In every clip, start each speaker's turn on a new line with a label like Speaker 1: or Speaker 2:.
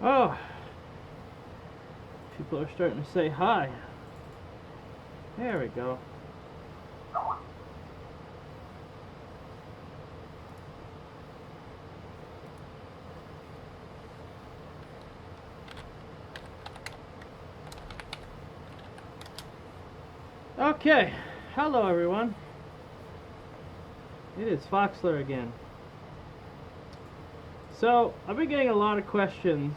Speaker 1: Oh, people are starting to say hi. There we go. Okay, hello everyone. It is Foxler again. So, I've been getting a lot of questions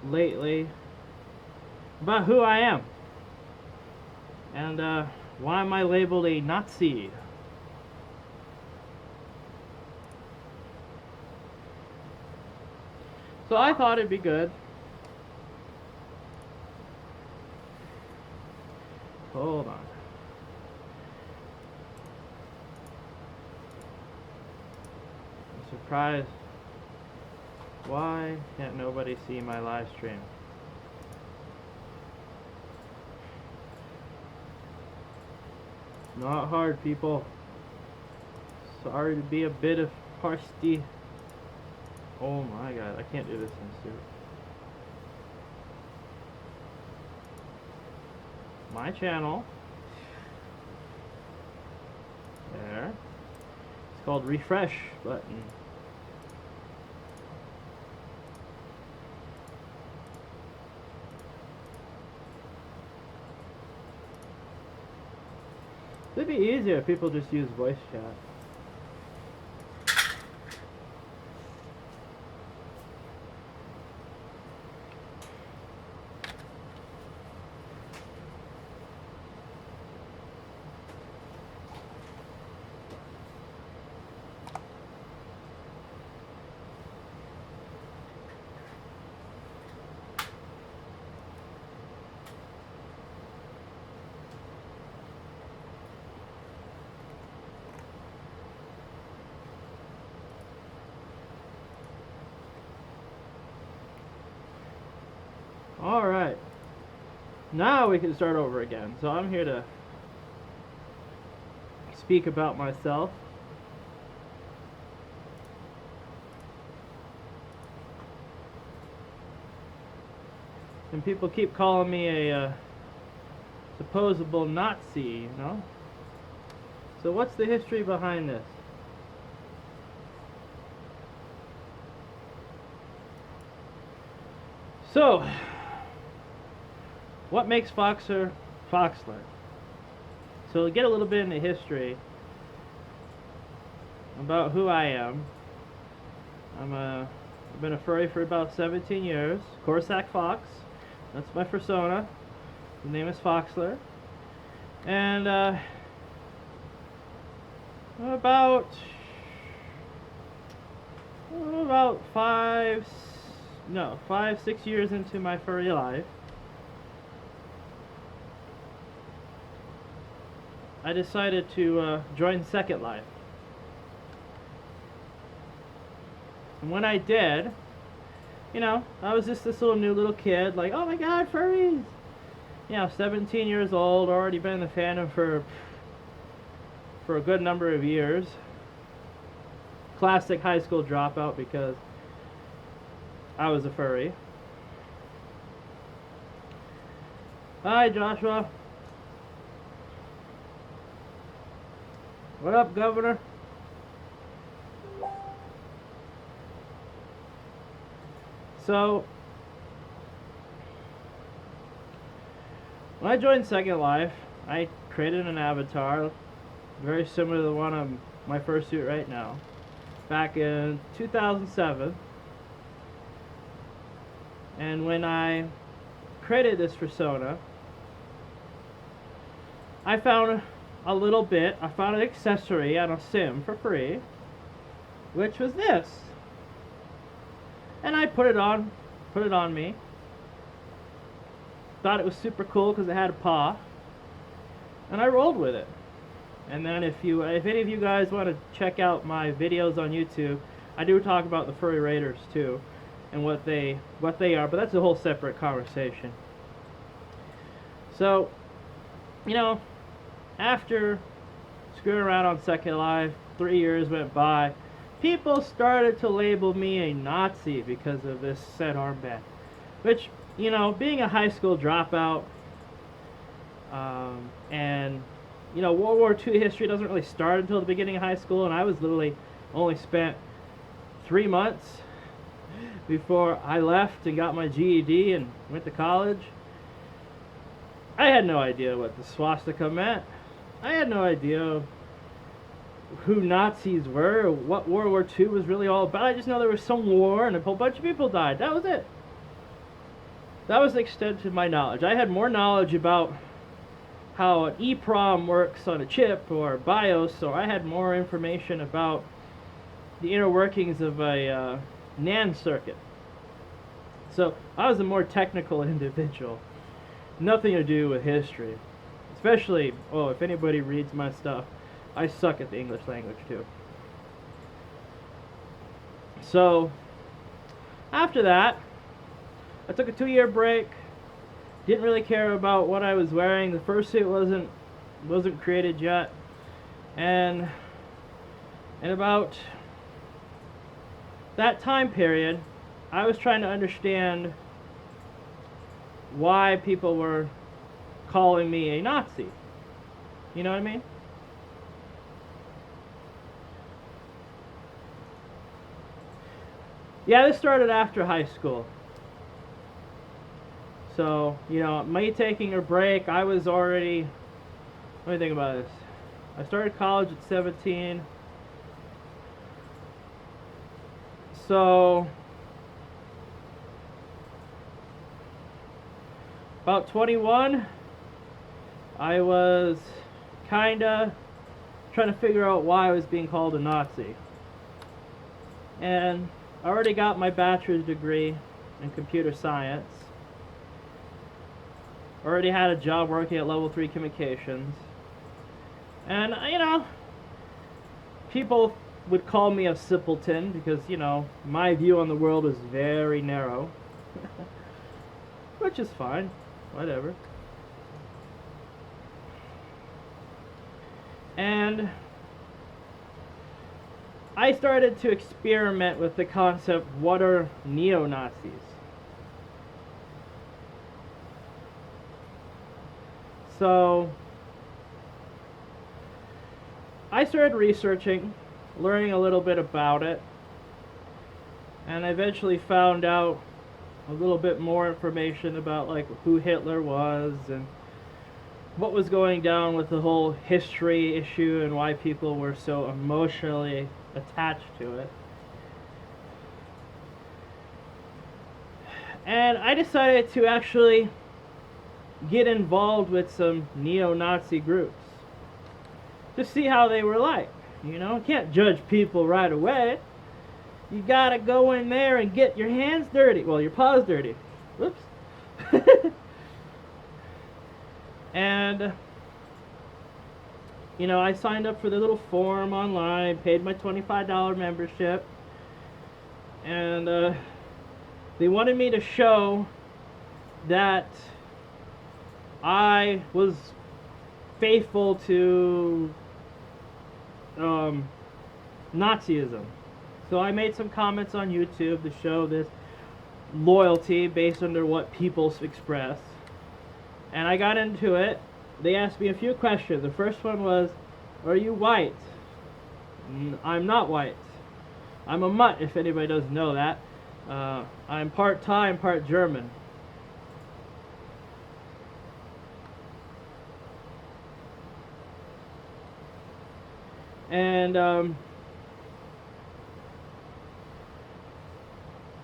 Speaker 1: lately about who I am. And why am I labeled a Nazi? So I thought it'd be good. Hold on. I'm surprised. Why can't nobody see my live stream? Not hard, people. Sorry to be a bit of harsty. Oh my god, I can't do this in suit. My channel. There. It's called refresh button. It'd be easier if people just use voice chat. Alright. Now we can start over again. So I'm here to speak about myself. And people keep calling me a supposable Nazi, you know? So what's the history behind this? So, what makes Foxler Foxler? So to get a little bit into history about who I am, I've been a furry for about 17 years. Corsac Fox, that's my persona. The name is Foxler, and about 5-6 years into my furry life, I decided to join Second Life. And when I did, you know, I was just this little kid, like, oh my god, furries! You know, 17 years old, already been in the fandom for a good number of years. Classic high school dropout because I was a furry. Hi, Joshua. What up, Governor? So, when I joined Second Life, I created an avatar very similar to the one on my fursuit right now, back in 2007. And when I created this persona, I found an accessory on a sim for free, which was this. And I put it on me. Thought it was super cool because it had a paw. And I rolled with it. And then if any of you guys want to check out my videos on YouTube, I do talk about the furry raiders too, and what they are, but that's a whole separate conversation. So, you know, after screwing around on Second Life, 3 years went by, people started to label me a Nazi because of this said armband. Which, you know, being a high school dropout, and, you know, World War II history doesn't really start until the beginning of high school, and I was literally only spent 3 months before I left and got my GED and went to college. I had no idea what the swastika meant. I had no idea who Nazis were, or what World War II was really all about. I just know there was some war and a whole bunch of people died. That was it. That was the extent of my knowledge. I had more knowledge about how an EEPROM works on a chip or BIOS, or I had more information about the inner workings of a NAND circuit. So I was a more technical individual. Nothing to do with history. Especially, if anybody reads my stuff, I suck at the English language too. So, after that, I took a 2-year break. Didn't really care about what I was wearing. The fursuit wasn't created yet. And about that time period, I was trying to understand why people were calling me a Nazi. You know what I mean? Yeah, this started after high school. So, you know, me taking a break, I was already... Let me think about this. I started college at 17. So, about 21, I was kinda trying to figure out why I was being called a Nazi. And I already got my bachelor's degree in computer science. Already had a job working at level 3 communications. And, you know, people would call me a simpleton because, you know, my view on the world is very narrow. Which is fine. Whatever. And I started to experiment with the concept, what are neo-Nazis? So I started researching, learning a little bit about it, and I eventually found out a little bit more information about like who Hitler was and what was going down with the whole history issue and why people were so emotionally attached to it. And I decided to actually get involved with some neo-Nazi groups to see how they were like. You know, you can't judge people right away. You gotta go in there and get your hands dirty. Well, your paws dirty. Whoops. And, you know, I signed up for the little forum online, paid my $25 membership, and they wanted me to show that I was faithful to Nazism. So I made some comments on YouTube to show this loyalty based under what people express. And I got into it. They asked me a few questions. The first one was, are you white? I'm not white. I'm a mutt, if anybody doesn't know that. I'm part Thai, part German. And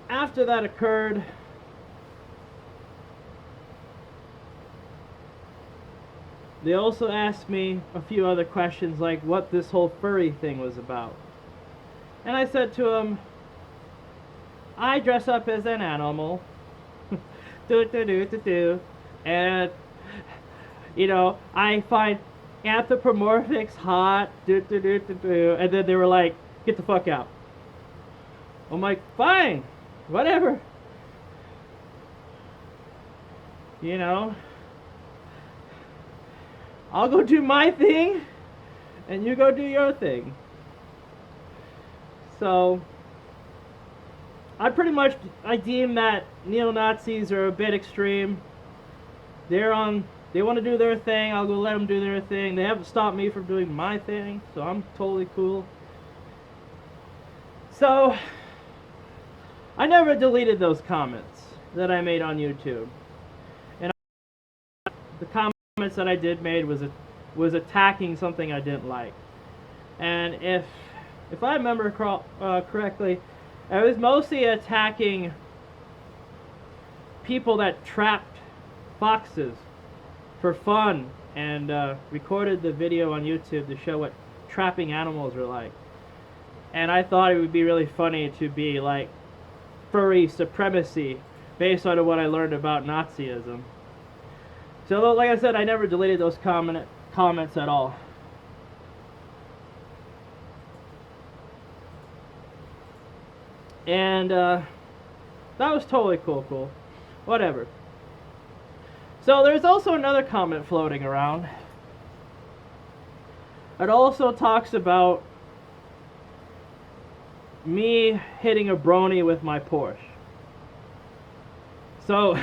Speaker 1: after that occurred, they also asked me a few other questions, like what this whole furry thing was about. And I said to them, I dress up as an animal. And, you know, I find anthropomorphics hot. And then they were like, get the fuck out. I'm like, fine, whatever. You know, I'll go do my thing, and you go do your thing. So I deem that neo-Nazis are a bit extreme. They want to do their thing. I'll go let them do their thing. They haven't stopped me from doing my thing, so I'm totally cool. So I never deleted those comments that I made on YouTube, and the comments that I did made was attacking something I didn't like. And if I remember correctly, I was mostly attacking people that trapped foxes for fun and recorded the video on YouTube to show what trapping animals are like. And I thought it would be really funny to be like furry supremacy based on what I learned about Nazism. So like I said, I never deleted those comments at all. And that was totally cool. Whatever. So there's also another comment floating around. It also talks about me hitting a brony with my Porsche. So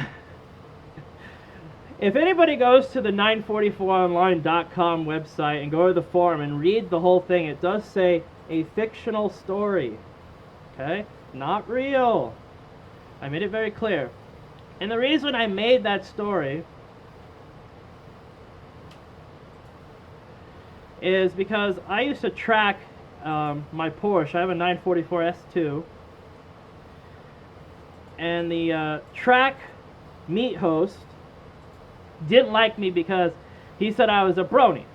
Speaker 1: if anybody goes to the 944online.com website and go to the forum and read the whole thing, it does say a fictional story. Okay? Not real. I made it very clear. And the reason I made that story is because I used to track my Porsche. I have a 944 S2. And the track meet host didn't like me because he said I was a brony.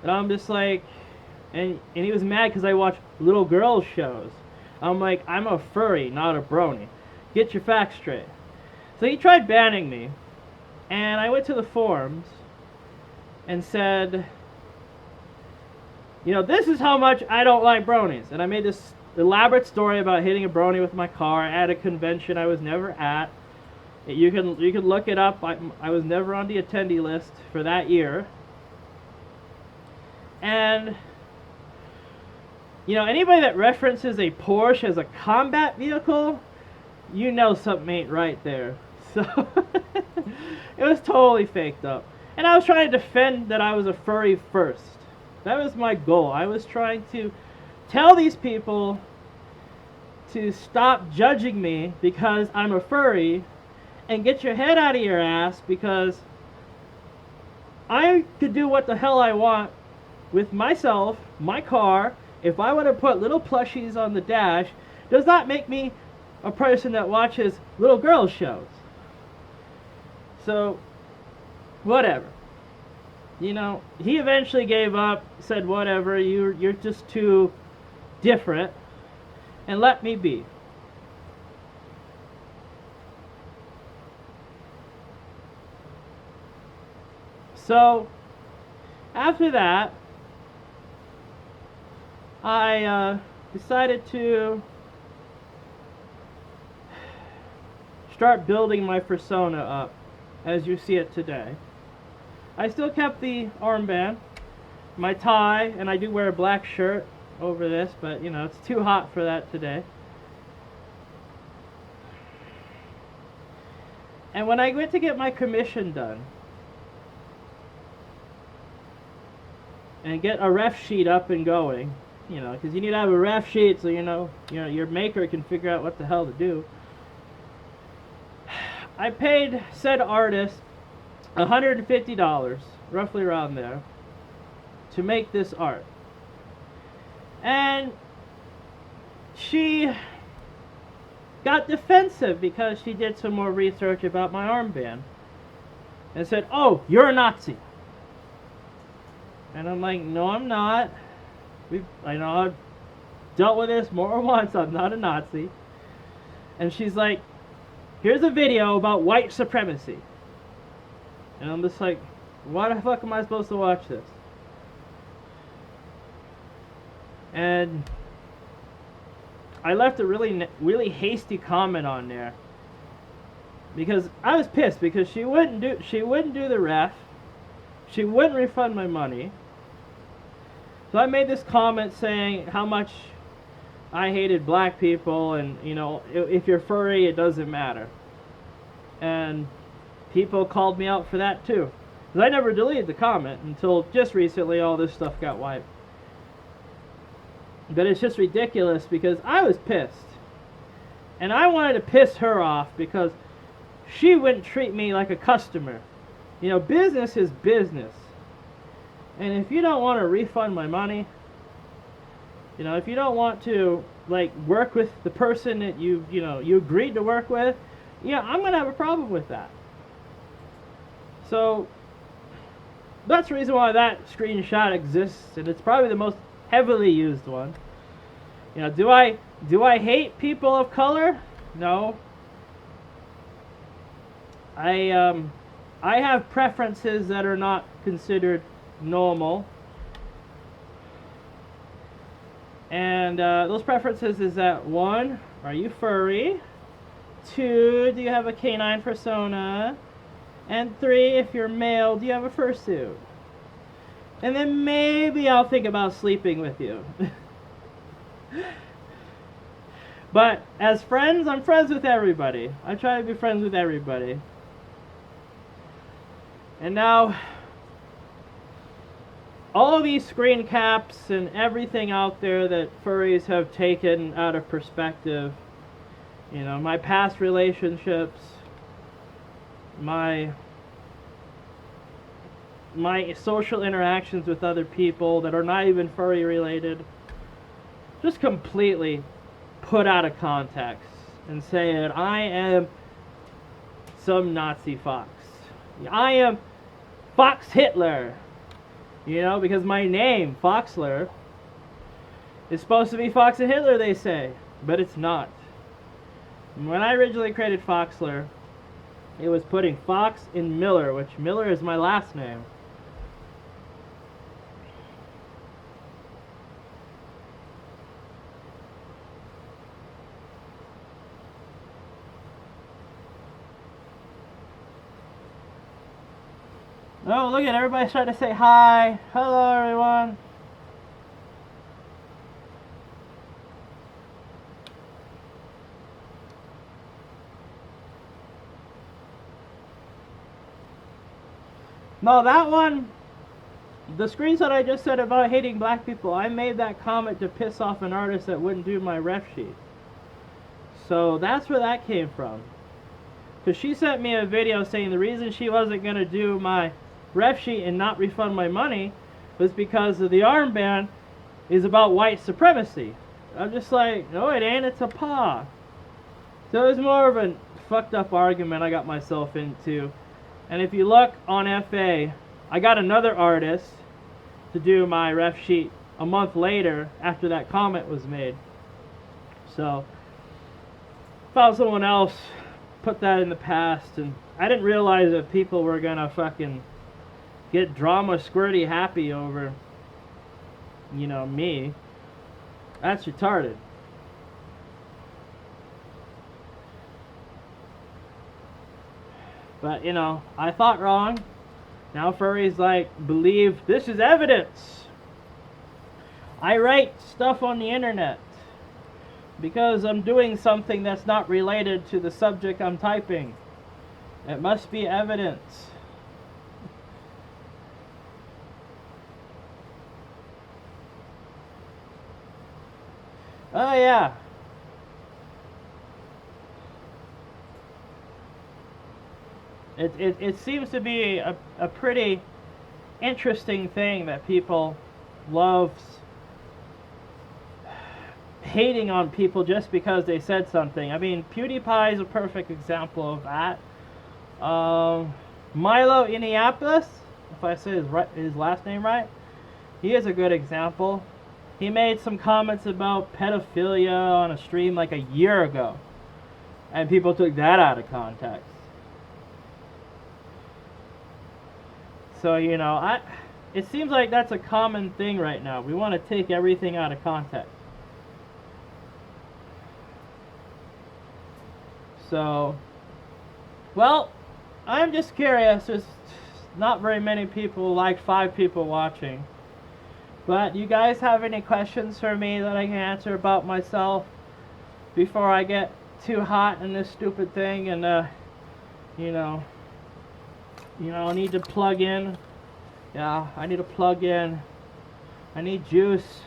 Speaker 1: And I'm just like, and he was mad because I watch little girls shows. I'm like, I'm a furry, not a brony. Get your facts straight. So he tried banning me, and I went to the forums and said, you know, this is how much I don't like bronies. And I made this elaborate story about hitting a brony with my car at a convention I was never at. You can look it up. I was never on the attendee list for that year. And you know, anybody that references a Porsche as a combat vehicle, you know something ain't right there. So it was totally faked up. And I was trying to defend that I was a furry first. That was my goal. I was trying to tell these people to stop judging me because I'm a furry and get your head out of your ass, because I could do what the hell I want with myself, my car. If I want to put little plushies on the dash, does not make me a person that watches little girls shows. So, whatever. You know, he eventually gave up, said whatever, you're just too different, and let me be. So, after that, I decided to start building my persona up as you see it today. I still kept the armband, my tie, and I do wear a black shirt over this, but you know, it's too hot for that today. And when I went to get my commission done and get a ref sheet up and going, you know, because you need to have a ref sheet so you know your maker can figure out what the hell to do. I paid said artist $150, roughly around there, to make this art. And she got defensive because she did some more research about my armband and said, "Oh, you're a Nazi." And I'm like, "No, I'm not. I know I've dealt with this more than once. I'm not a Nazi." And she's like, "Here's a video about white supremacy." And I'm just like, why the fuck am I supposed to watch this? And I left a really hasty comment on there because I was pissed because she wouldn't do the ref. She wouldn't refund my money. So I made this comment saying how much I hated black people, and if you're furry, it doesn't matter. And people called me out for that too. Because I never deleted the comment until just recently all this stuff got wiped. But it's just ridiculous because I was pissed. And I wanted to piss her off because she wouldn't treat me like a customer. Business is business. And if you don't want to refund my money, if you don't want to work with the person that you agreed to work with, I'm going to have a problem with that. So that's the reason why that screenshot exists, and it's probably the most heavily used one. Do I hate people of color? No. I have preferences that are not considered normal. And those preferences is that 1, are you furry? 2, do you have a canine persona? And 3, if you're male, do you have a fursuit? And then maybe I'll think about sleeping with you. But as friends, I'm friends with everybody. I try to be friends with everybody. And now, all of these screen caps and everything out there that furries have taken out of perspective, my past relationships, my social interactions with other people that are not even furry related, just completely put out of context and saying I am some Nazi fox. I am Fox Hitler. Because my name, Foxler, is supposed to be Fox and Hitler, they say, but it's not. When I originally created Foxler, it was putting Fox in Miller, which Miller is my last name. Oh, look at everybody starting to say hi. Hello, everyone. No, that one, the screenshot I just said about hating black people, I made that comment to piss off an artist that wouldn't do my ref sheet. So that's where that came from. Because she sent me a video saying the reason she wasn't going to do my ref sheet and not refund my money was because of the armband is about white supremacy. I'm just like, no it ain't, it's a paw. So it was more of a fucked up argument I got myself into. And if you look on FA, I got another artist to do my ref sheet a month later after that comment was made. So found someone else, put that in the past, and I didn't realize that people were gonna fucking get drama squirty happy over, me. That's retarded. But, I thought wrong. Now furries believe this is evidence. I write stuff on the internet because I'm doing something that's not related to the subject I'm typing. It must be evidence. Oh yeah. It seems to be a pretty interesting thing that people loves hating on people just because they said something. I mean, PewDiePie is a perfect example of that. Milo Yiannopoulos, if I say his last name right, he is a good example. He made some comments about pedophilia on a stream like a year ago, and people took that out of context. So, it seems like that's a common thing right now. We want to take everything out of context. So, well, I'm just curious. There's not very many people, like 5 people watching. But you guys have any questions for me that I can answer about myself before I get too hot in this stupid thing and you know, I need to plug in. Yeah, I need to plug in. I need juice.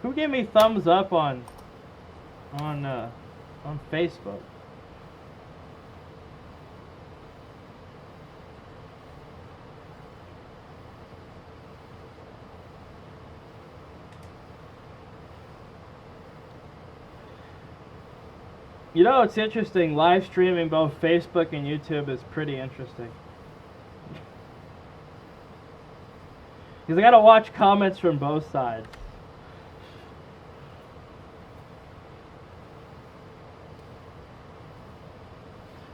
Speaker 1: Who gave me thumbs up on Facebook? You know, it's interesting. Live streaming both Facebook and YouTube is pretty interesting. Because I gotta watch comments from both sides.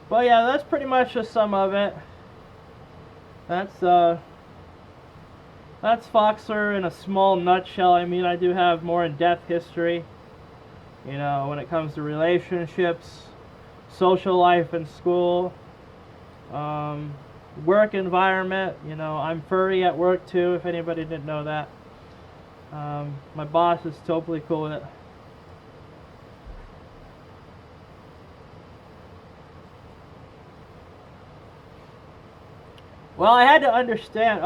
Speaker 1: But yeah, that's pretty much just some of it. That's Foxler in a small nutshell. I mean, I do have more in-depth history, you know, when it comes to relationships, social life in school, work environment. You know, I'm furry at work too, if anybody didn't know that. My boss is totally cool with it. Well, I had to understand.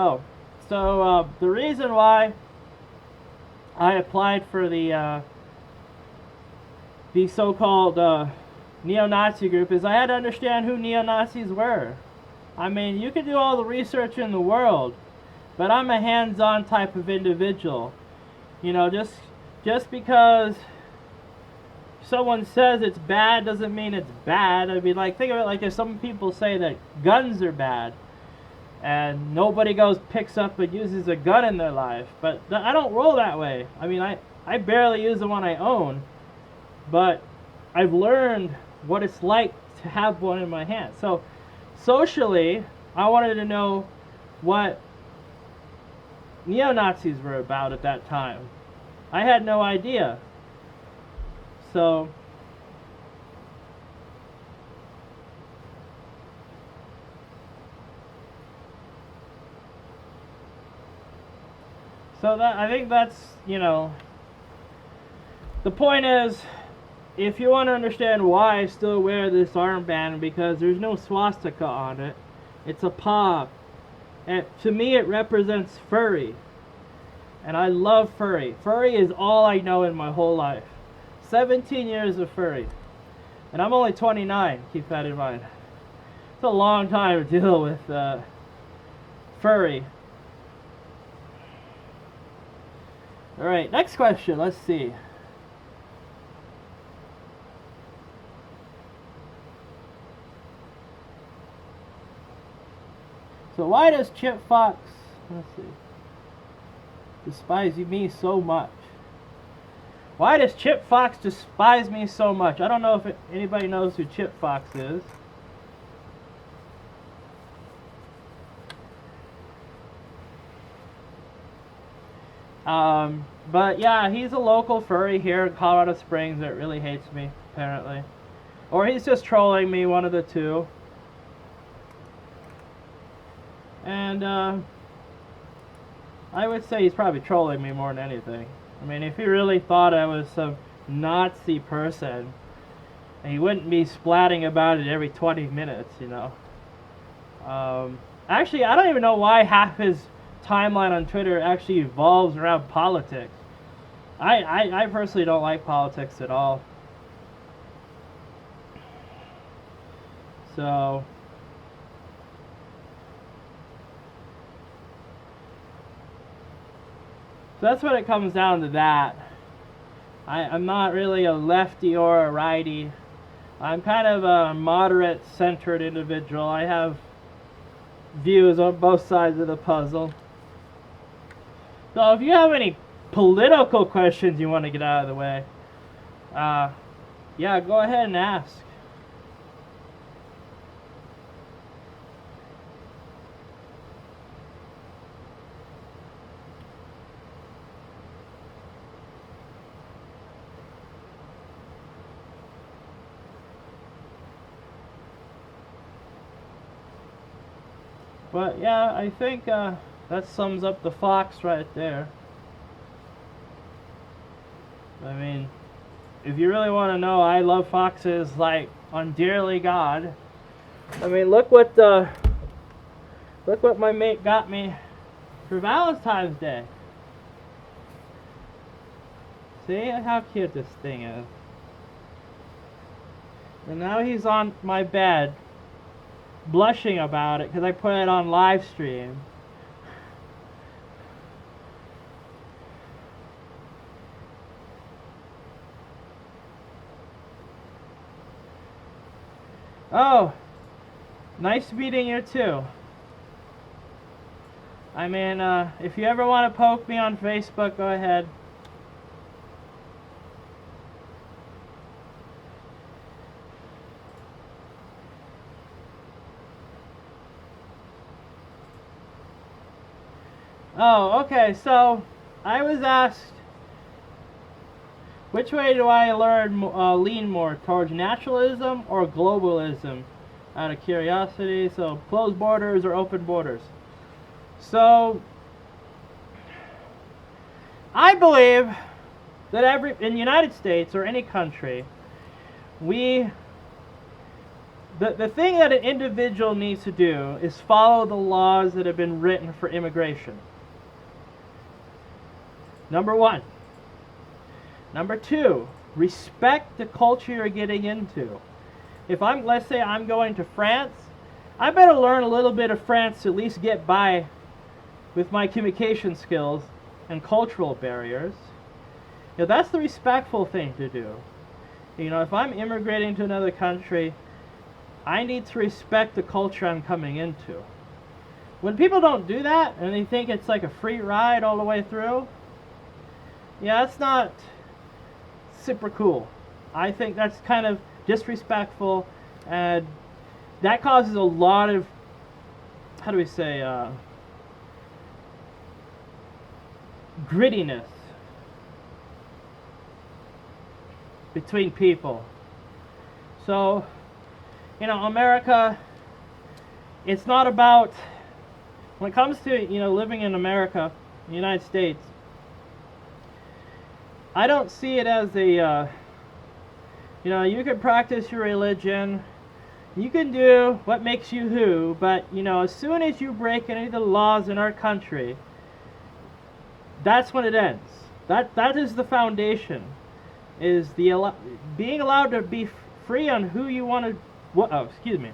Speaker 1: So the reason why I applied for the so-called neo-Nazi group is I had to understand who neo-Nazis were. I mean, you can do all the research in the world, but I'm a hands-on type of individual. You know, just because someone says it's bad doesn't mean it's bad. I mean, like, think of it like if some people say that guns are bad, and nobody picks up and uses a gun in their life. But I don't roll that way. I mean, I barely use the one I own, but I've learned what it's like to have one in my hand. So socially, I wanted to know what neo-Nazis were about at that time. I had no idea. So I think that's, you know, the point is, if you want to understand why I still wear this armband, because there's no swastika on it, it's a paw. And to me it represents furry. And I love furry. Furry is all I know in my whole life. 17 years of furry. And I'm only 29, keep that in mind. It's a long time to deal with furry. Alright, next question, let's see. So why does Chip Fox, let's see, despise me so much? Why does Chip Fox despise me so much? I don't know if anybody knows who Chip Fox is. But yeah, he's a local furry here in Colorado Springs that really hates me, apparently. Or he's just trolling me, one of the two. And I would say he's probably trolling me more than anything. I mean, if he really thought I was some Nazi person, he wouldn't be splatting about it every 20 minutes, you know. Actually, I don't even know why half his timeline on Twitter actually evolves around politics. I personally don't like politics at all. So that's what it comes down to, that. I'm not really a lefty or a righty. I'm kind of a moderate centered individual. I have views on both sides of the puzzle. So if you have any political questions you want to get out of the way, yeah, go ahead and ask. But yeah, I think that sums up the fox right there. I mean, if you really want to know, I love foxes like on dearly God. I mean, look what my mate got me for Valentine's Day. See how cute this thing is. And now he's on my bed, blushing about it because I put it on live stream. Oh, nice meeting you too. I mean, if you ever want to poke me on Facebook, go ahead. Oh, okay, so I was asked, which way do I lean more, towards naturalism or globalism? Out of curiosity, so closed borders or open borders. So, I believe that in the United States or any country, the thing that an individual needs to do is follow the laws that have been written for immigration. Number one. Number two, respect the culture you're getting into. If let's say I'm going to France, I better learn a little bit of France to at least get by with my communication skills and cultural barriers. That's the respectful thing to do. If I'm immigrating to another country, I need to respect the culture I'm coming into. When people don't do that and they think it's like a free ride all the way through, that's not super cool. I think that's kind of disrespectful, and that causes a lot of, how do we say, grittiness between people. So, America, it's not about, when it comes to, living in America, the United States, I don't see it as a, you can practice your religion, you can do what makes you who, but, as soon as you break any of the laws in our country, that's when it ends. That is the foundation, is being allowed to be free on who you want to,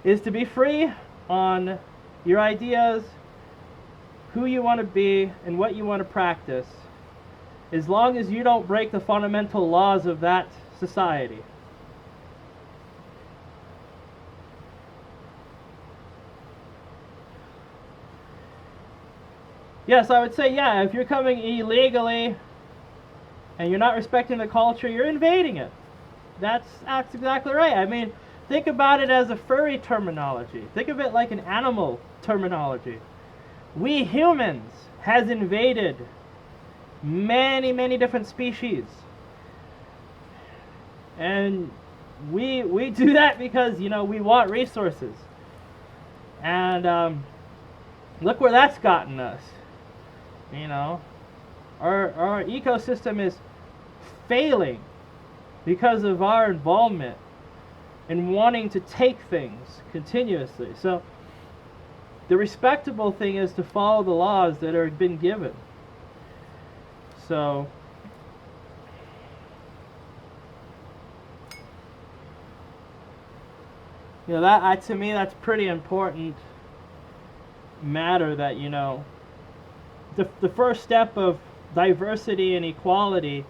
Speaker 1: is to be free on your ideas, who you want to be, and what you want to practice, as long as you don't break the fundamental laws of that society. Yes, I would say, if you're coming illegally and you're not respecting the culture, you're invading it. That's exactly right. I mean, think about it as a furry terminology. Think of it like an animal terminology. We humans has invaded many, many different species. And we do that because, we want resources. And look where that's gotten us. Our ecosystem is failing because of our involvement in wanting to take things continuously. So the respectable thing is to follow the laws that are been given. So that to me, that's pretty important matter, that the first step of diversity and equality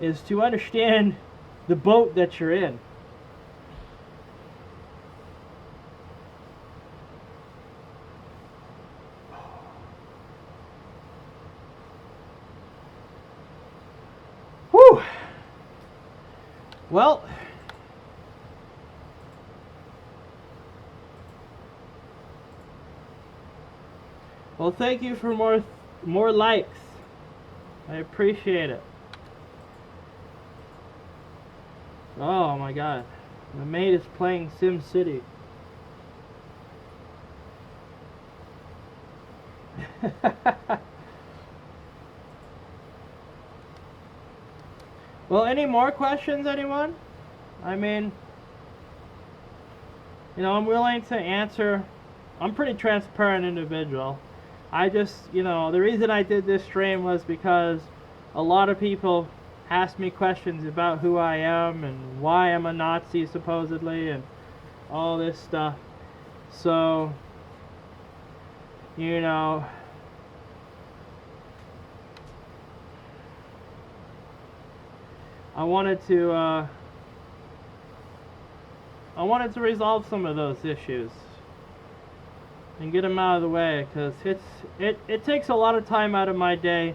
Speaker 1: is to understand the boat that you're in. Whew. Well, thank you for more likes. I appreciate it. Oh my God, my mate is playing Sim City. Well, any more questions, anyone? I mean, I'm willing to answer. I'm a pretty transparent individual. I just, the reason I did this stream was because a lot of people asked me questions about who I am and why I'm a Nazi supposedly and all this stuff. So, I wanted to resolve some of those issues and get them out of the way, because it takes a lot of time out of my day,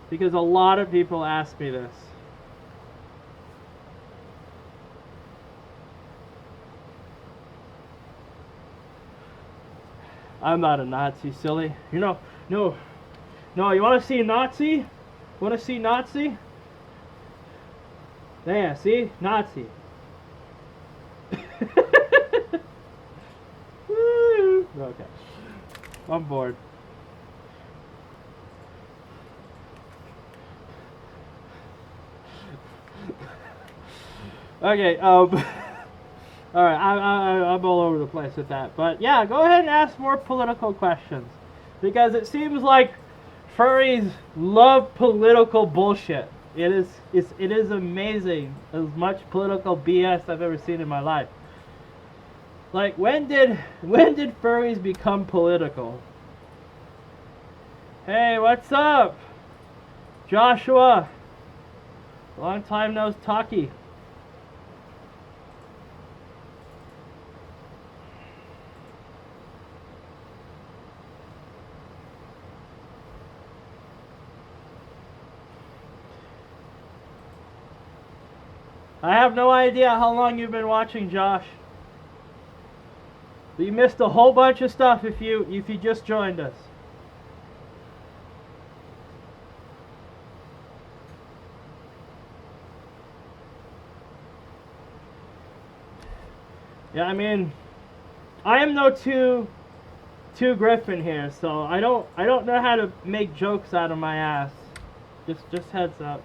Speaker 1: because a lot of people ask me this. I'm not a Nazi, silly. No. You want to see Nazi? Want to see Nazi? There, see? Nazi. Okay. I'm bored. Okay, alright, I'm all over the place with that. But yeah, go ahead and ask more political questions, because it seems like furries love political bullshit. It is amazing as much political BS I've ever seen in my life. Like, when did furries become political? Hey, what's up? Joshua. Long time no talkie. I have no idea how long you've been watching, Josh. But you missed a whole bunch of stuff if you just joined us. Yeah, I mean, I am no two Griffin here, so I don't know how to make jokes out of my ass. Just heads up.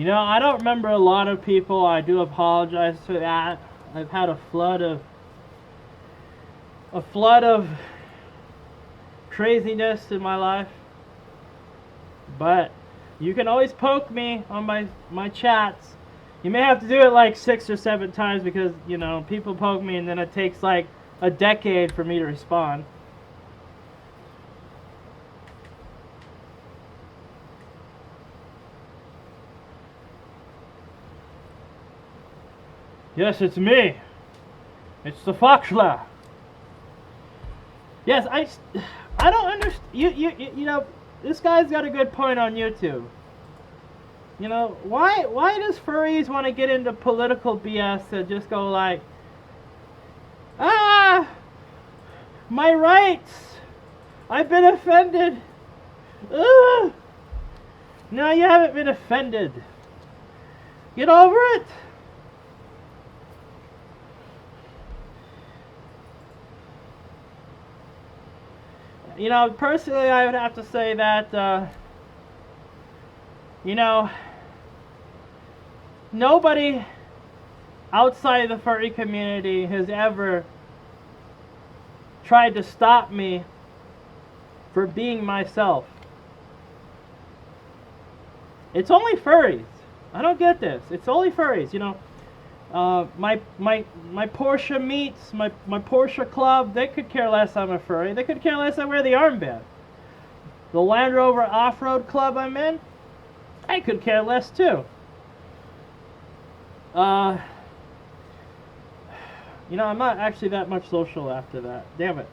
Speaker 1: I don't remember a lot of people. I do apologize for that. I've had a flood of craziness in my life. But you can always poke me on my chats. You may have to do it like 6 or 7 times, because, people poke me and then it takes like a decade for me to respond. Yes, it's me. It's the Foxler. Yes, I don't understand. This guy's got a good point on YouTube. Why does furries want to get into political BS and just go like, my rights, I've been offended. No, you haven't been offended. Get over it. Personally, I would have to say that, nobody outside the furry community has ever tried to stop me for being myself. It's only furries. I don't get this. It's only furries, my Porsche meets, my Porsche club, they could care less I'm a furry. They could care less I wear the armband. The Land Rover off-road club I'm in, I could care less too. I'm not actually that much social after that. Damn it.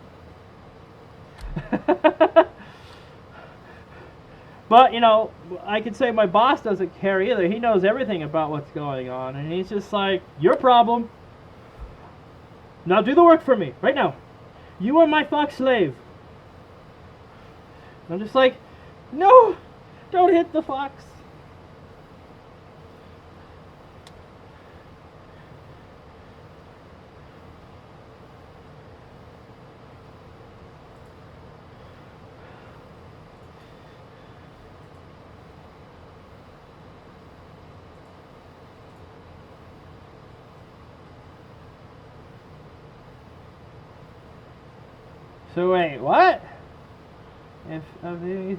Speaker 1: But, I could say my boss doesn't care either. He knows everything about what's going on. And he's just like, your problem. Now do the work for me, right now. You are my fox slave. I'm just like, no, don't hit the fox. So wait, what? If of these...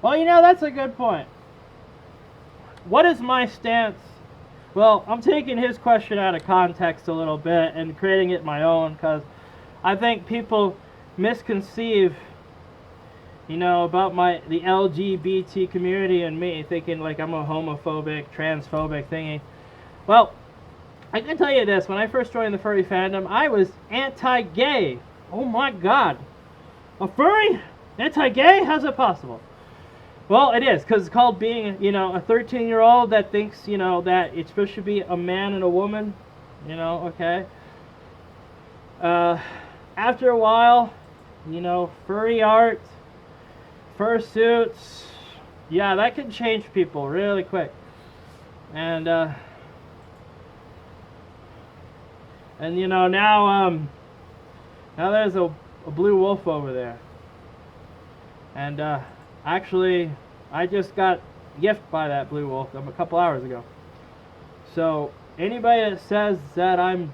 Speaker 1: Well, you know, that's a good point. What is my stance? Well, I'm taking his question out of context a little bit and creating it my own, because I think people misconceive, you know, about the LGBT community and me, thinking like I'm a homophobic, transphobic thingy. Well, I can tell you this, when I first joined the furry fandom, I was anti-gay. Oh my god. A furry? Anti-gay? How's it possible? Well, it is, because it's called being, you know, a 13-year-old that thinks, you know, that it's supposed to be a man and a woman. You know, okay. After a while, you know, furry art, fursuits, yeah, that can change people really quick. And you know, now there's a blue wolf over there. And actually, I just got gifted by that blue wolf a couple hours ago. So anybody that says that I'm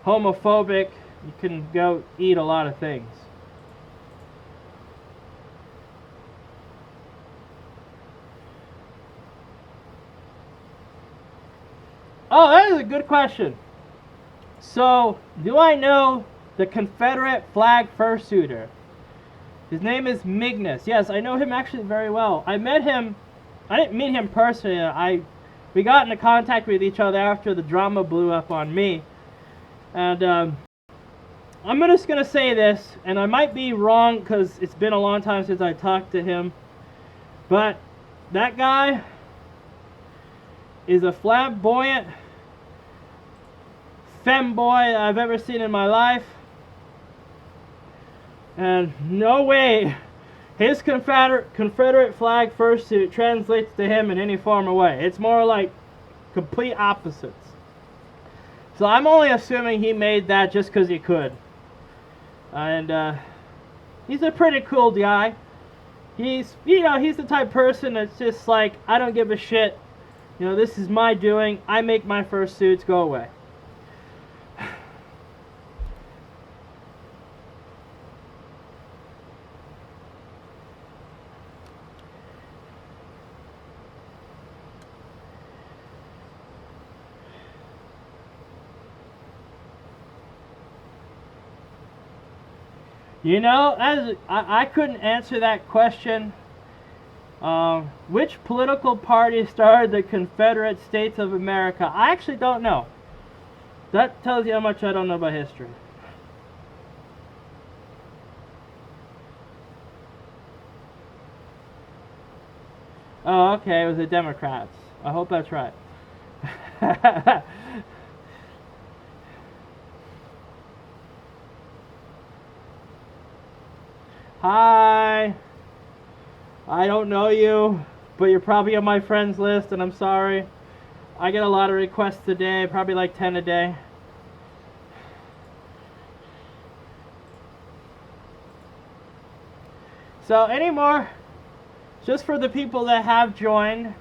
Speaker 1: homophobic, you can go eat a lot of things. Oh, that is a good question. So, do I know the Confederate flag fursuiter? His name is Mignus. Yes, I know him actually very well. I met him, I didn't meet him personally. We got into contact with each other after the drama blew up on me. And I'm just going to say this, and I might be wrong because it's been a long time since I talked to him. But that guy is a flamboyant femboy I've ever seen in my life. And no way his Confederate flag fursuit translates to him in any form or way. It's more like complete opposites. So I'm only assuming he made that just because he could. And he's a pretty cool guy. He's the type of person that's just like, I don't give a shit. You know, this is my doing. I make my fursuits, go away. You know, I couldn't answer that question. Which political party started the Confederate States of America? I actually don't know. That tells you how much I don't know about history. Oh, okay, it was the Democrats. I hope that's right. Hi. I don't know you, but you're probably on my friends list, and I'm sorry. I get a lot of requests a day, probably like 10 a day. So anymore, just for the people that have joined,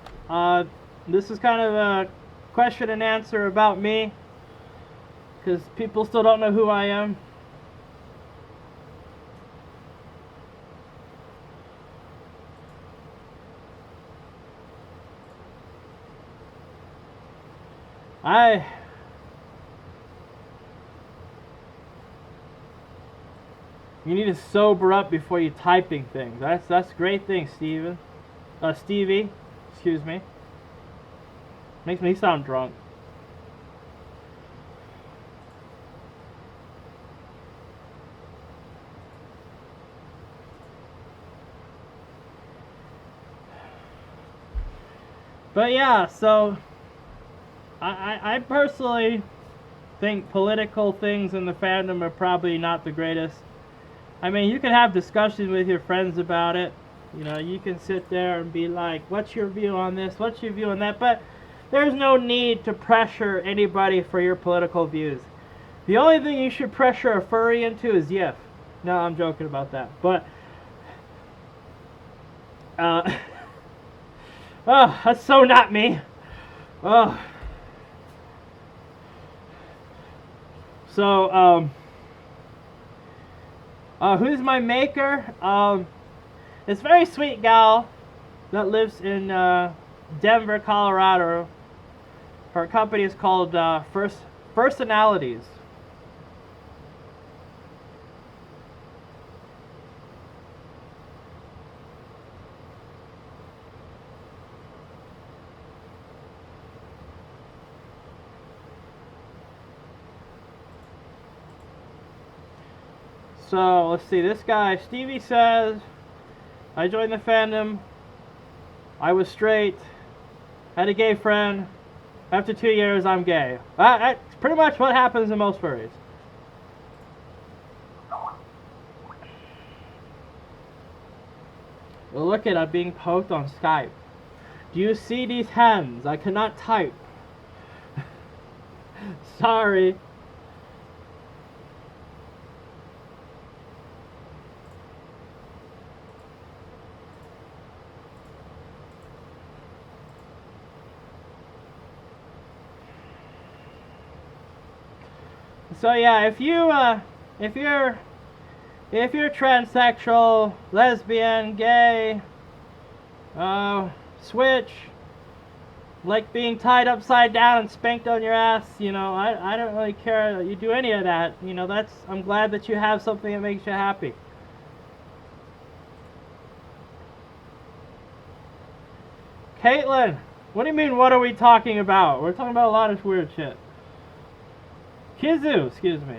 Speaker 1: this is kind of a question and answer about me, because people still don't know who I am. You need to sober up before you typing things. That's a great thing, Stevie. Excuse me. Makes me sound drunk. But yeah, so I personally think political things in the fandom are probably not the greatest. I mean, you can have discussions with your friends about it. You know, you can sit there and be like, what's your view on this? What's your view on that? But there's no need to pressure anybody for your political views. The only thing you should pressure a furry into is YIF. No, I'm joking about that. But, oh, that's so not me. Oh. So, who's my maker? This very sweet gal that lives in Denver, Colorado. Her company is called Personalities. So let's see. This guy Stevie says, I joined the fandom. I was straight. Had a gay friend. After 2 years, I'm gay. That's pretty much what happens in most furries. Well, look at I'm being poked on Skype. Do you see these hands? I cannot type. Sorry. So yeah, if you're transsexual, lesbian, gay, switch, like being tied upside down and spanked on your ass, you know, I don't really care that you do any of that. You know, I'm glad that you have something that makes you happy. Caitlin, what do you mean, what are we talking about? We're talking about a lot of weird shit. Kizu, excuse me.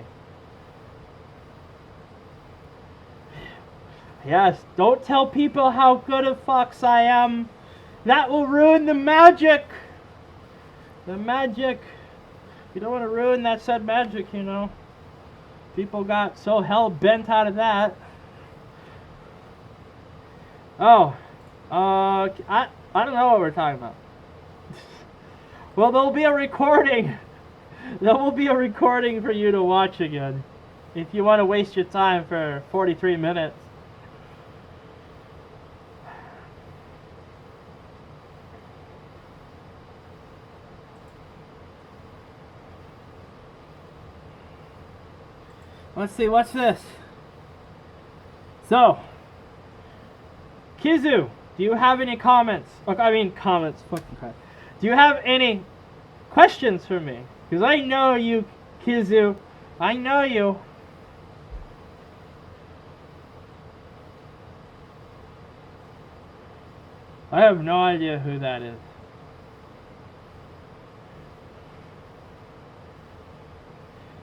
Speaker 1: Yes, don't tell people how good a fox I am. That will ruin the magic. The magic. You don't want to ruin that said magic, you know. People got so hell bent out of that. Oh, I don't know what we're talking about. Well, there'll be a recording. There will be a recording for you to watch again, if you want to waste your time for 43 minutes. Let's see, what's this? So, Kizu, do you have any comments? Comments, fucking crap. Do you have any questions for me? Because I know you, Kizu. I know you. I have no idea who that is.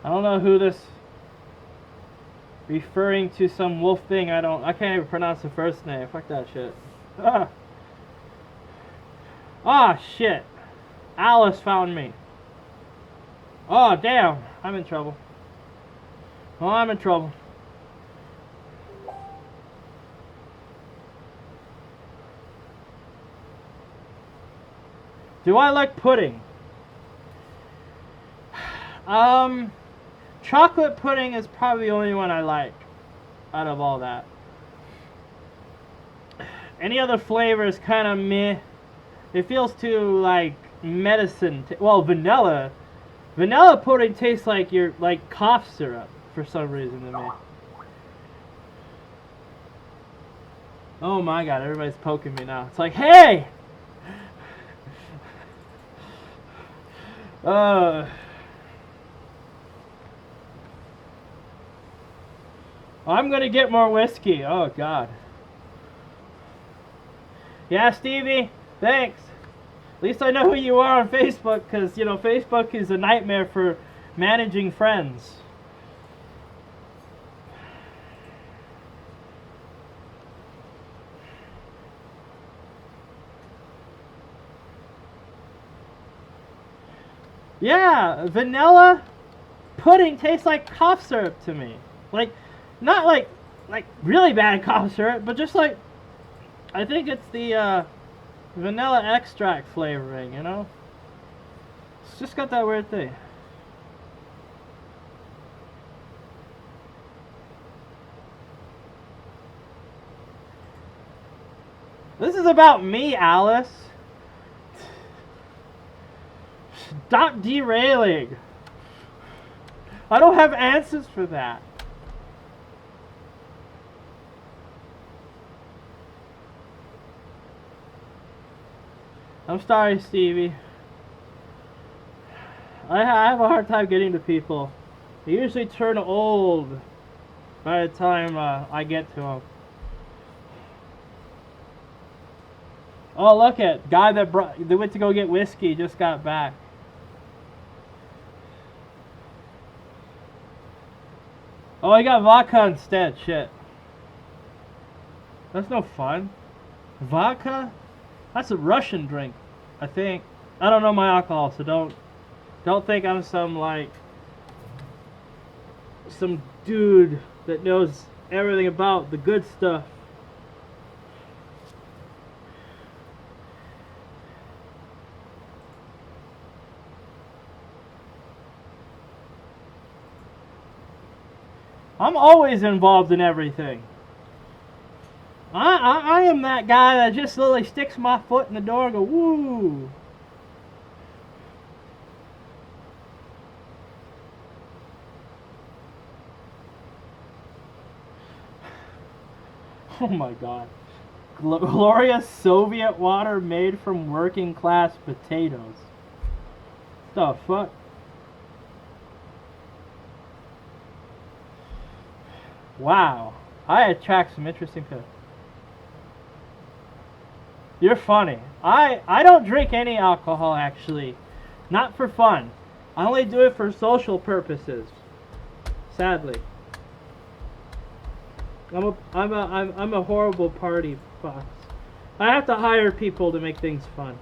Speaker 1: I don't know who this referring to some wolf thing. I can't even pronounce the first name. Fuck that shit. Ah, shit. Alice found me. Oh, damn. I'm in trouble. Oh, I'm in trouble. Do I like pudding? Chocolate pudding is probably the only one I like out of all that. Any other flavor is kind of meh. It feels too like medicine. Well, vanilla pudding tastes like cough syrup for some reason to me. Oh my god, everybody's poking me now. It's like, hey! I'm gonna get more whiskey. Oh god. Yeah, Stevie, thanks. At least I know who you are on Facebook, because, you know, Facebook is a nightmare for managing friends. Yeah, vanilla pudding tastes like cough syrup to me. Like, not like really bad cough syrup, but just like, I think it's the vanilla extract flavoring, you know? It's just got that weird thing. This is about me, Alice. Stop derailing. I don't have answers for that. I'm sorry, Stevie. I have a hard time getting to people. They usually turn old by the time I get to them. Oh, look at guy that went to go get whiskey just got back. Oh, I got vodka instead. Shit. That's no fun. Vodka? That's a Russian drink, I think. I don't know my alcohol, so don't think I'm some dude that knows everything about the good stuff. I'm always involved in everything. I am that guy that just literally sticks my foot in the door and go, woo. Oh my god. Glorious Soviet water made from working class potatoes. The fuck? Wow. I attract some interesting people. You're funny. I don't drink any alcohol, actually. Not for fun. I only do it for social purposes. Sadly. I'm a horrible party fox. I have to hire people to make things fun.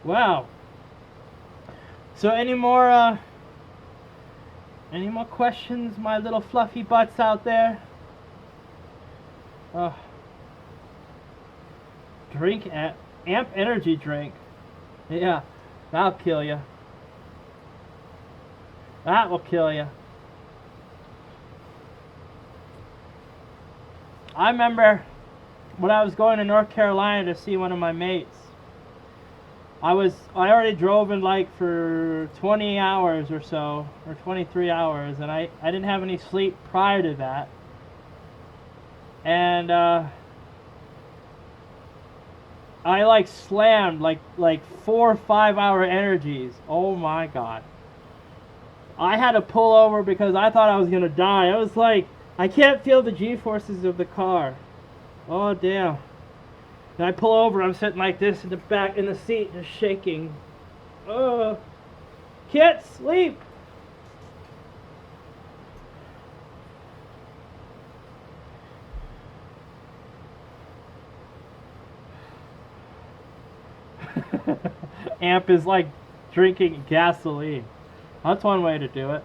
Speaker 1: Wow. So any more questions, my little fluffy butts out there? Drink Amp energy drink. Yeah, that'll kill you. That will kill you. I remember when I was going to North Carolina to see one of my mates. I already drove in like for 20 hours or so, or 23 hours, and I didn't have any sleep prior to that. And I like slammed like 4 or 5 hour energies. Oh my god. I had to pull over because I thought I was gonna die. I was like, I can't feel the G-forces of the car. Oh damn. And I pull over, I'm sitting like this in the back in the seat, just shaking. Can't sleep. Amp is like drinking gasoline. That's one way to do it.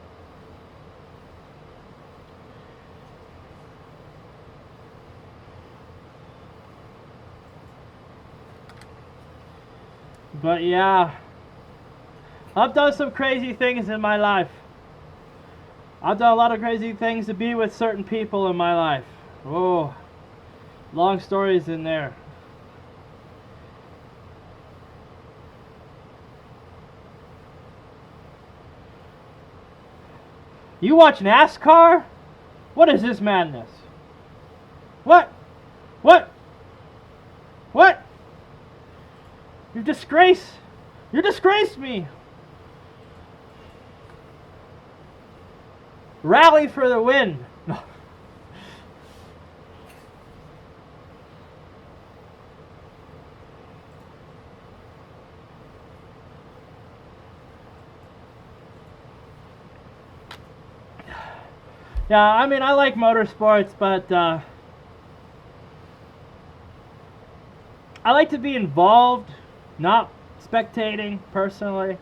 Speaker 1: But yeah, I've done some crazy things in my life. I've done a lot of crazy things to be with certain people in my life. Oh, long stories in there. You watch NASCAR? What is this madness? What? What? What? You disgrace! You disgraced me! Rally for the win! No. Yeah, I mean, I like motorsports, but I like to be involved, not spectating personally.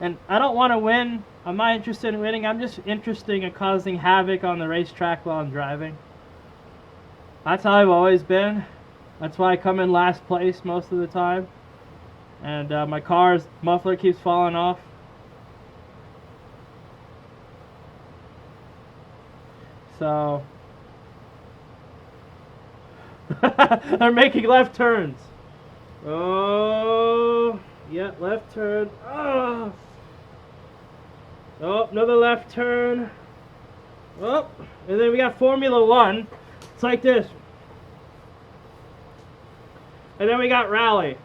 Speaker 1: And I don't want to win. I'm not interested in winning. I'm just interested in causing havoc on the racetrack while I'm driving. That's how I've always been. That's why I come in last place most of the time. And my car's muffler keeps falling off. So they're making left turns. Oh, yeah, left turn. Oh, another left turn. Oh, and then we got Formula One. It's like this. And then we got rally.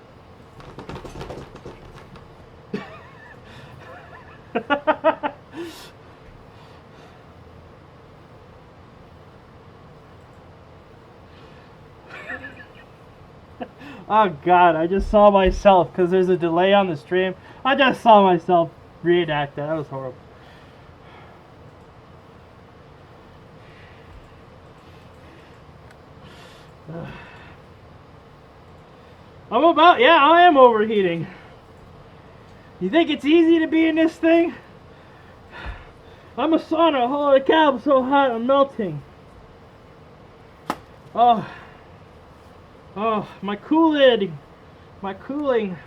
Speaker 1: Oh God, I just saw myself because there's a delay on the stream. I just saw myself reenact that. That was horrible. I am overheating. You think it's easy to be in this thing? I'm a sauna. Holy cow, I'm so hot, I'm melting. Oh, my cooling. My cooling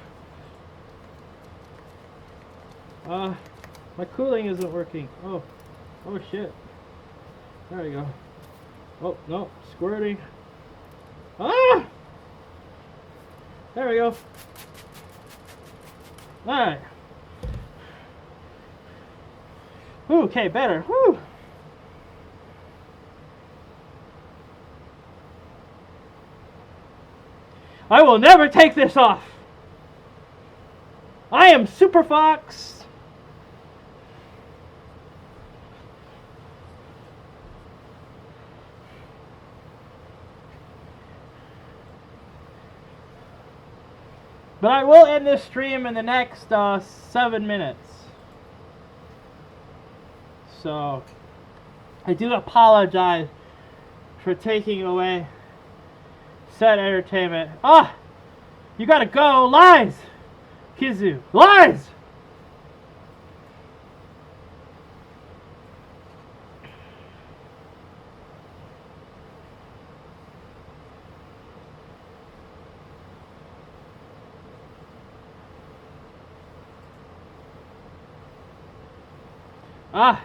Speaker 1: isn't working. Oh shit. There we go. Oh, no, squirting. Ah! There we go. Alright. Okay, better. Whew. I will never take this off. I am Super Fox. But I will end this stream in the next 7 minutes. So, I do apologize for taking away said entertainment. Ah! You gotta go! Lies! Kizu! Lies! Ah!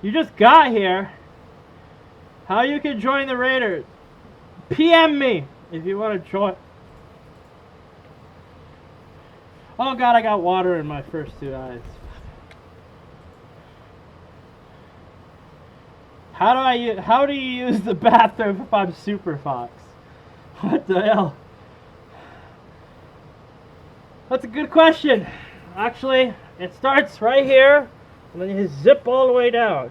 Speaker 1: You just got here. How you can join the Raiders? PM me if you want to join. Oh God, I got water in my first two eyes. How do you use the bathroom if I'm Super Fox? What the hell? That's a good question. Actually, it starts right here, and then you zip all the way down.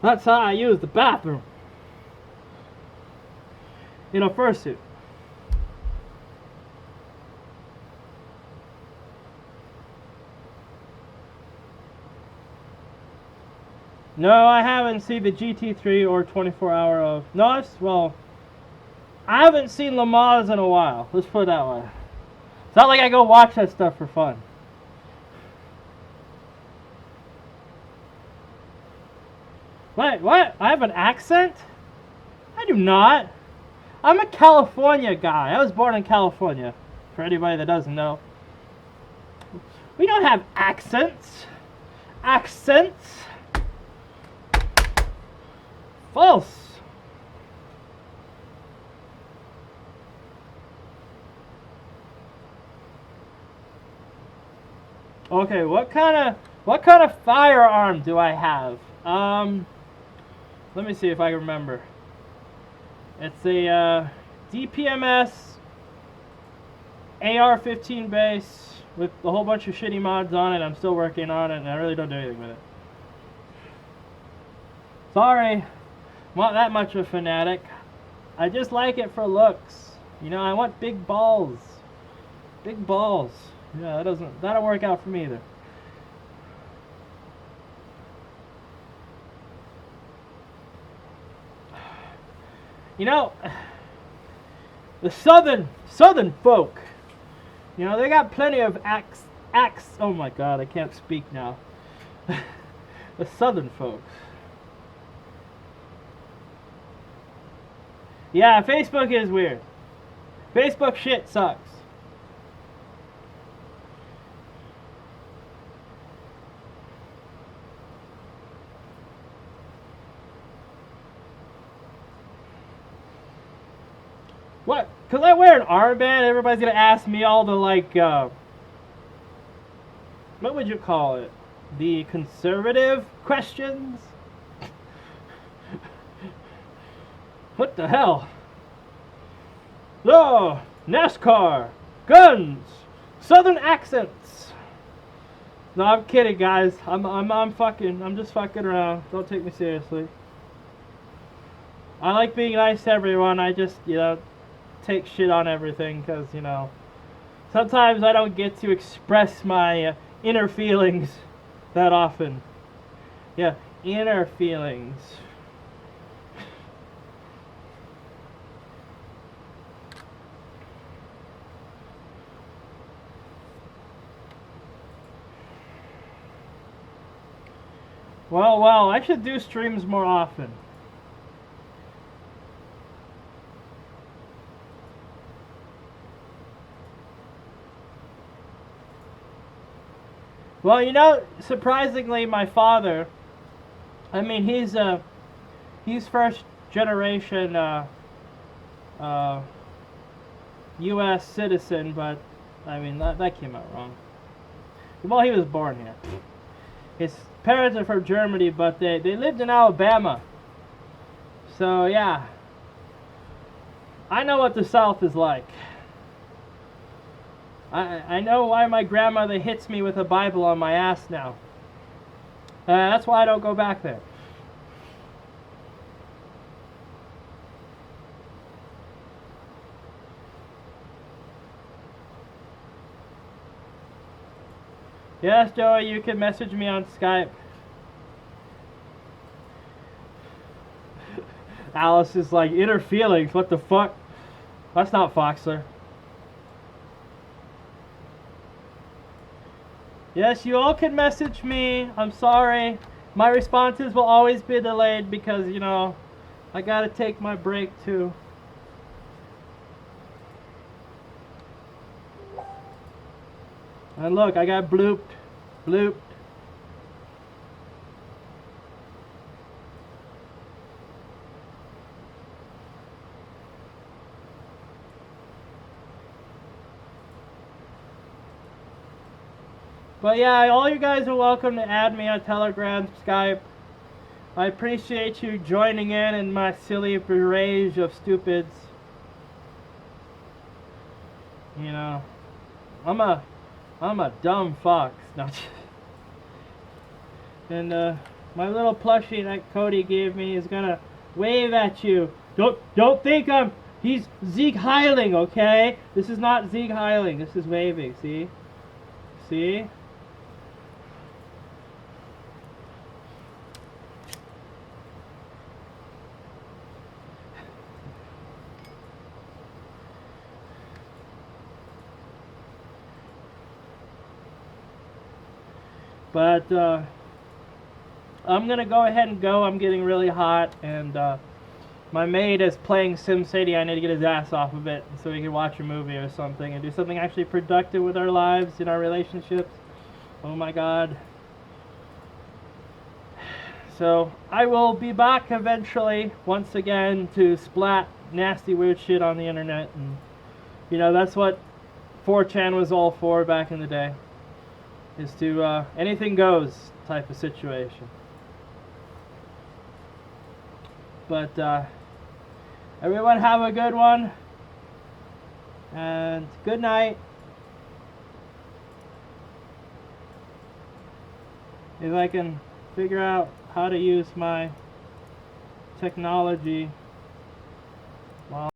Speaker 1: That's how I use the bathroom. In a fursuit. No, I haven't seen the GT3 or 24-hour of... No, well, I haven't seen Le Mans in a while. Let's put it that way. It's not like I go watch that stuff for fun. Wait, what? I have an accent? I do not. I'm a California guy. I was born in California. For anybody that doesn't know. We don't have accents. Accents? False. Okay, what kind of firearm do I have? Let me see if I can remember. It's a DPMS AR-15 base with a whole bunch of shitty mods on it. I'm still working on it, and I really don't do anything with it. Sorry. not that much of a fanatic. I just like it for looks. You know, I want big balls. Big balls. Yeah, that'll work out for me either. You know, the southern folk, you know, they got plenty of acts. Oh my God, I can't speak now. The southern folks. Yeah, Facebook is weird. Facebook shit sucks. What? Because I wear an armband, everybody's going to ask me all the, like, what would you call it? The conservative questions? What the hell? Oh, NASCAR, guns, southern accents. No, I'm kidding, guys. I'm just fucking around. Don't take me seriously. I like being nice to everyone. I just, you know, take shit on everything because, you know, sometimes I don't get to express my inner feelings that often. Yeah, inner feelings. Well, I should do streams more often. Well, you know, surprisingly, my father, I mean, he's first generation U.S. citizen, but, I mean, that came out wrong. Well, he was born here. His parents are from Germany, but they lived in Alabama. So, yeah. I know what the South is like. I know why my grandmother hits me with a Bible on my ass now. That's why I don't go back there. Yes, Joey, you can message me on Skype. Alice is like, inner feelings, what the fuck? That's not Foxler. Yes, you all can message me. I'm sorry. My responses will always be delayed because, you know, I gotta take my break too. And look, I got blooped. Blooped. But yeah, all you guys are welcome to add me on Telegram, Skype. I appreciate you joining in my silly rage of stupids. You know, I'm a dumb fox. No. And my little plushie that Cody gave me is gonna wave at you. Don't think he's Zeke Heiling, okay? This is not Zeke Heiling. This is waving. See? See? But I'm gonna go ahead and go. I'm getting really hot, and my maid is playing SimCity. I need to get his ass off of it so we can watch a movie or something and do something actually productive with our lives, in our relationships. Oh my God. So I will be back eventually, once again, to splat nasty weird shit on the internet, and you know, that's what 4chan was all for back in the day. Is to anything goes type of situation. But everyone have a good one, and good night. If I can figure out how to use my technology.